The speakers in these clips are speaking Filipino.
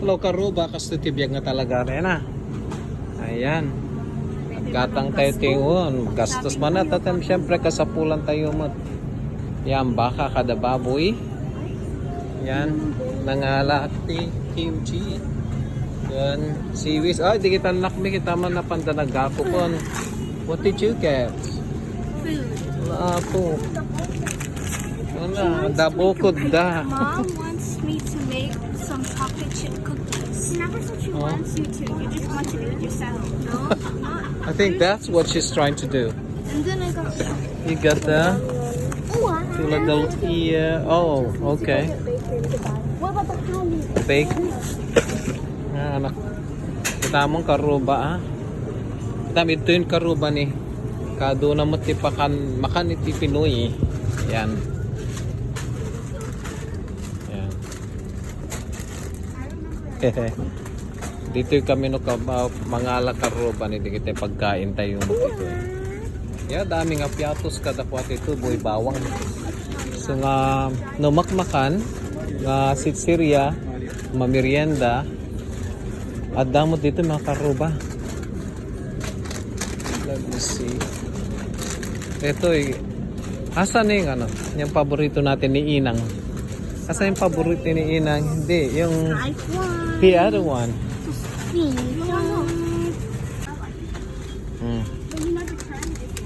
tatlo karuba kasi tibiyag nga talaga rin ah. Ayan. Gatang tayo tingon. Gastos man na tatem syempre kasapulan tayo mo. Yan baka kada baboy. Yan nangalati kimchi. Yan siwis. Ay di kita nakmi kita man na pandanagapo kon. What did you get? Food. Apo. Ano, dabukod da. Mom wants me to make some chocolate chip cookies. She never said she wants you to. You just want to do it yourself. No, I think that's what she's trying to do. And then I got. You got the Philadelphia. Oh, okay. What about the honey? Bake. Ah, anak. Kita mong karuba ah. Kita ito yung karuba ni. Kado na mo tipakan makan iti Pinoy. Yan. Yan. Dito kami no mga ala karuba ni dito pagkain tayo mo dito. Ya dami nga piatos kada kwat ito boy bawang. So nga no makmakan nga sitsirya mamerienda at damo dito mga karuba. Let me see. Ito asan yung ano, yung paborito natin ni Inang? Asan yung paborito ni Inang? Hindi, yung the other one.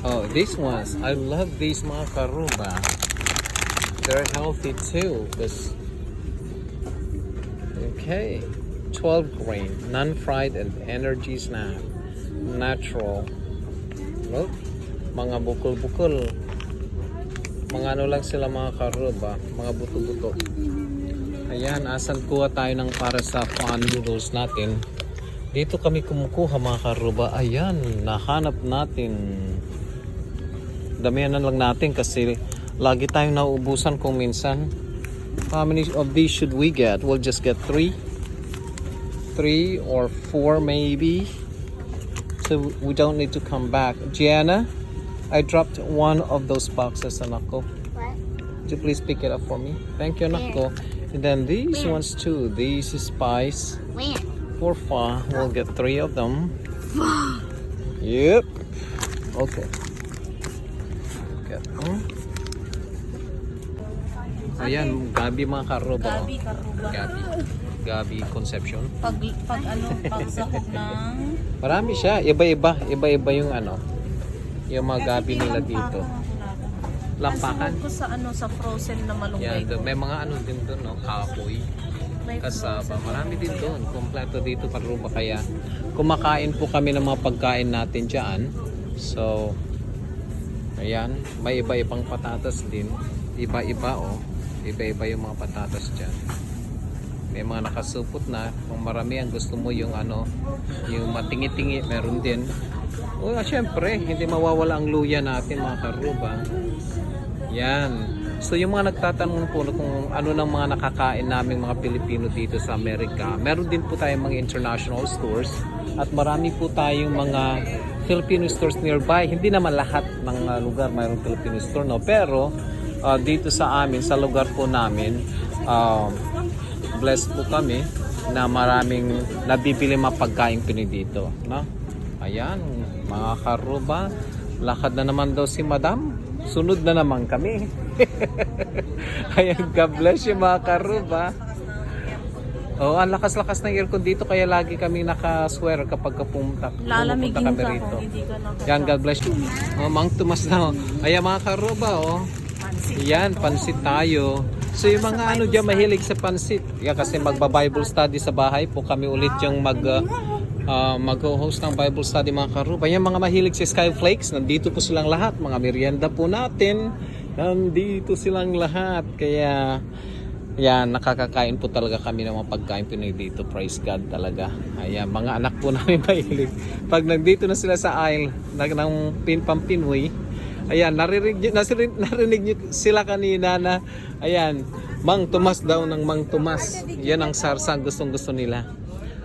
Oh, these ones. I love these mga karuba. They're healthy too. Okay. 12 grain, non-fried and energy snack. Natural. Look, mga bukol-bukol. Mga ano lang sila mga karuba, mga buto-buto. Ayan, asan kuha tayo ng para sa pan noodles natin. Dito kami kumukuha mga karuba. Ayan, nahanap natin. Damihan na lang natin kasi lagi tayong nauubusan kung minsan. How many of these should we get? We'll just get 3 or 4 maybe. So we don't need to come back. Gianna, I dropped one of those boxes, anako. What? Would you please pick it up for me? Thank you, anako. And then these ones too. These is spice. Where? For far, we'll get 3 of them. Yep. Okay. Get Ayan, Gabi mga karuba. Gabi karuba. Gabi Conception. Pag pagsahog ng Marami siya. Iba-iba yung ano. Yung mga gabi nila dito. Lampakan. Ko sa sa frozen na malunggay. Yan, may mga ano din doon, no? Kahoy. Kasaba. Marami din doon. Kompleto dito karuba. Kaya kumakain po kami ng mga pagkain natin dyan. So, ayan. May iba-ibang patatas din. Iba-iba oh. Iba-iba yung mga patatas dyan. May mga nakasupot na. Kung marami ang gusto mo yung ano, yung matingi-tingi, meron din. O syempre, hindi mawawala ang luya natin mga karuba. Yan. So yung mga nagtatanong po kung ano ng mga nakakain naming mga Pilipino dito sa Amerika, meron din po tayong mga international stores at marami po tayong mga Filipino stores nearby. Hindi naman lahat ng lugar mayroong Filipino store, no? Pero dito sa amin, sa lugar po namin, blessed po kami na maraming nabibili mga pagkain Pinoy dito, no? Ayan, mga karuba, lakad na naman daw si Madam. Sunod na naman kami. Ayan, God bless you mga karuba. Oh, ang lakas-lakas ng aircon dito kaya lagi kami nakaswear kapag pumunta Lalamigin kami ka rito. kung hindi ka nakasama. Yan, God bless you. Oh, Mang Tomas na. Ayan mga karuba, oh. Yan, pansit tayo. So yung mga ano dyan mahilig sa pansit. Yeah, kasi magba-Bible study sa bahay po kami ulit yung mag-host ng Bible study mga karuba. Yung mga mahilig sa Skyflakes, nandito po silang lahat. Mga merienda po natin, nandito silang lahat. Kaya yan, nakakakain po talaga kami ng mga pagkain Pinoy dito. Praise God talaga. Ayan, mga anak po namin mahilig. Pag nandito na sila sa aisle ng Pinoy, ayan, narinig nyo sila kanina na, ayan, Mang Tomas daw ng Mang Tomas. Yan ang sarsang gustong-gusto nila.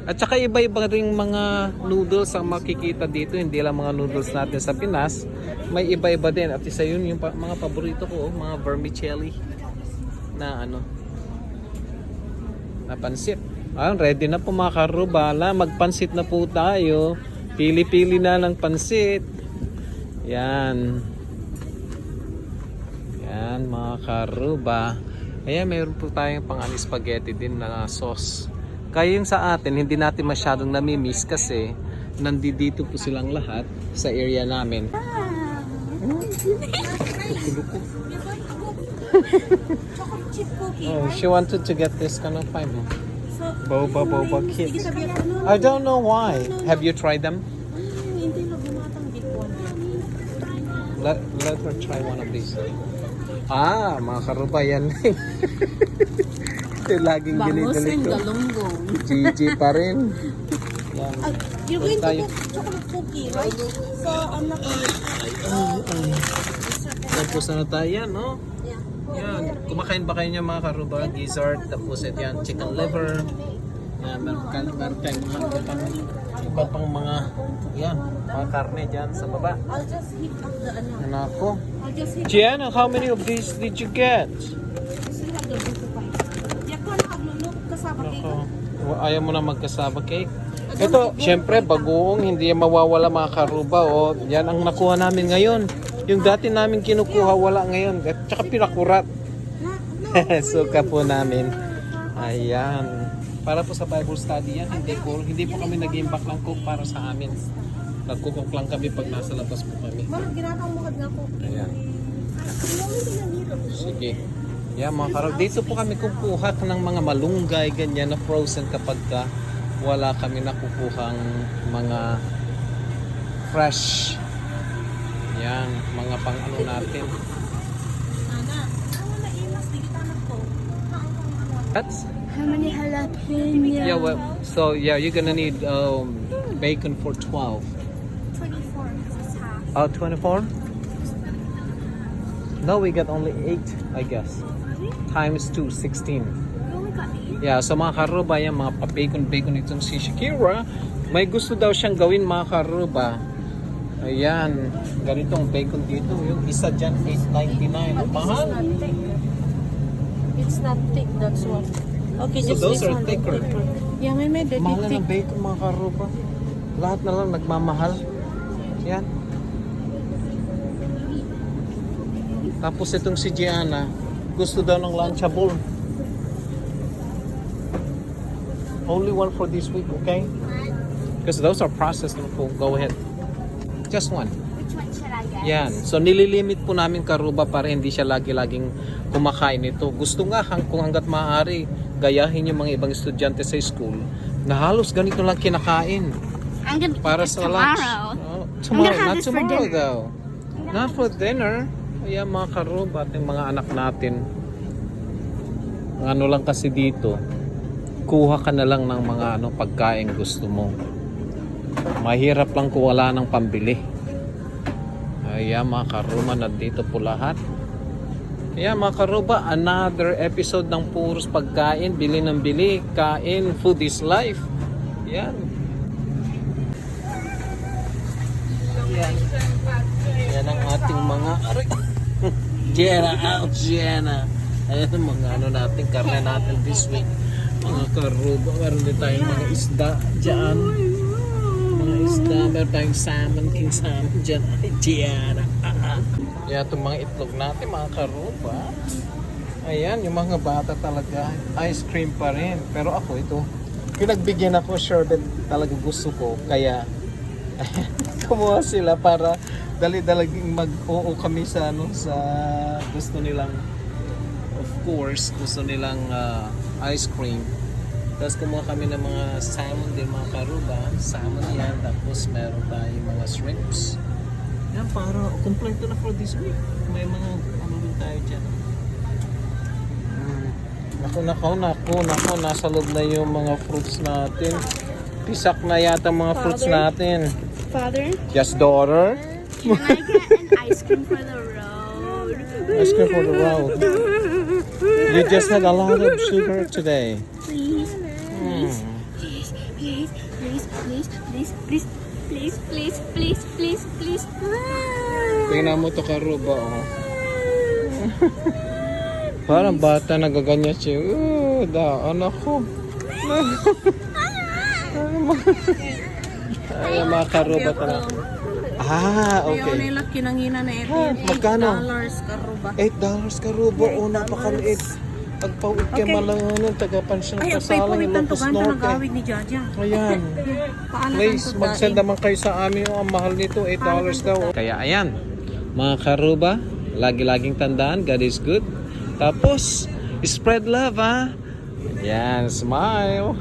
At saka iba-iba ring mga noodles ang makikita dito. Hindi lang mga noodles natin sa Pinas. May iba-iba din. At isa yun yung mga paborito ko, mga vermicelli na ano, na pansit. Ready na po mga karuba. Magpansit na po tayo. Pili-pili na ng pansit. Yan. Yan mga karuba. Ayan, mayroon po tayong spaghetti din na sauce. Kaya yung sa atin, hindi natin masyadong namimiss kasi nandito po silang lahat sa area namin. Chocolate chip cookie, Oh, right? she wanted to get this kind of vibe. So, Boba Sige, kids. sabi ako, I don't know why. Have you tried them? Hindi na bumatang dito. Let her try one of these. Mga karuba yan. Ito laging Bangus ginidali and ko. galunggong. Gigi pa rin. Yan. you're going to Tayo. cook chocolate cookie, right? So, I'm not going Tapos na tayo yan, no? Yeah. Yan. Kumakain ba kayo niya mga karuba? Gizzard, tapos yan, chicken liver. Yan, meron tayong iba pang mga, yan, mga karne dyan sa baba. I'll just heat up the ano. Ano ako? I'll just heat Gianna, how many of these did you get? Gusto have the buko pa. Di ako nakaglulog kasama Ako. dito. Ayaw mo na magkasaba cake? Ito, syempre, bagoong, hindi yan mawawala mga karuba. O, yan ang nakuha namin ngayon. Yung dati namin kinukuha, wala ngayon. At saka pinakurat. Suka po namin. Ayan. Para po sa Bible study yan, hindi po kami nag-imbak ng cook para sa amin. Nagkukok lang kami pag nasa labas po kami. Bakit ginatang mo kad nga ko? Ayan. Sige. Yan mga karuba. Dito po kami kukuha ng mga malunggay, ganyan na frozen kapag wala kami nakukuhang mga fresh. Yan, mga pang ano natin. That's How many jalapeno? yeah. Well, so yeah, you're gonna need bacon for 12. 24 is half. Oh, 24? No, we got only 8, I guess. Times 2, 16. You only got 8? Yeah, so mga karuba, yan, mga pa-bacon itong si Shakira. May gusto daw siyang gawin mga karuba. Ayan, ganitong bacon dito. Yung isa dyan, $8.99. Mahal. It's not thick, that's what. Okay, So just those this are one. thicker. Yeah, may medyo Mahal na thick. ng bacon mga karuba. Lahat na lang nagmamahal. Yan. Tapos itong si Gianna, gusto daw ng Lunchable. Only one for this week, okay? Because those are processed. Go ahead. Just one. Which one should I get? Yan. So nililimit po namin karuba para hindi siya lagi-laging kumakain ito. Gusto nga kung hanggat maaari gayahin yung mga ibang estudyante sa school na halos ganito lang kinakain I'm gonna para eat this sa lunch. tomorrow. Oh, I'm tomorrow, gonna have not this for tomorrow dinner. daw. Not for dinner. Ayan mga karuba at yung mga anak natin. Ang ano lang kasi dito, kuha ka na lang ng mga pagkain gusto mo. Mahirap lang kung wala ng pambili. Ayan mga karuba, nandito po lahat. Ayan mga karuba, another episode ng Puros Pagkain. Bili ng bili, kain, food is life. Ayan. Ayan. Ayan ang ating mga Jenna out, Jenna. Ayan ang mga natin, karne natin this week. Mga karuba, meron din tayong mga isda dyan. Mga isda, meron tayong salmon, king salmon dyan. Ay, Jenna. Ayan itong mga itlog natin, mga karuba. Ayan, yung mga bata talaga, ice cream pa rin. Pero ako ito, pinagbigyan ako, sherbet talaga gusto ko. Kaya, kumuha sila para dali-dalaging mag-oo kami sa sa gusto nilang, of course, gusto nilang ice cream. Tapos kumuha kami ng mga salmon din, mga karuba. Salmon yan, tapos meron tayong mga shrimps. Yan, para kompleto na for this week. May mga ano din tayo dyan. Naku, nasa loob na yung mga fruits natin. Pisak na yata mga fruits natin. Father, Yes, daughter. can I get an ice cream for the road? Ice cream for the road. You just had a lot of sugar today. Please, Hmm. please, please, please, please, please, please, please, please, please, please, please. Tingnan mo to karuba, oh. Parang bata nagaganyan siya. Daan ako. Ay, mga karuba ka. Ah, Kaya okay. nila kinangina na ito. Ah, magkano? $8 karuba. $8 karubo. O, napakaliit. Pagpawid ka Okay. malanganan, taga-pansyon Ay, ang pasalang paipawitan to Ilocos ganda Norte. nagawid ni Jaja. Ayan. Paano Please, kang mag-send tudain? naman kayo sa amin. Oh, ang mahal nito, $8 daw. Kaya ayan, mga karuba, lagi-laging tandaan, God is good. Tapos, spread love, ha? Yan, smile.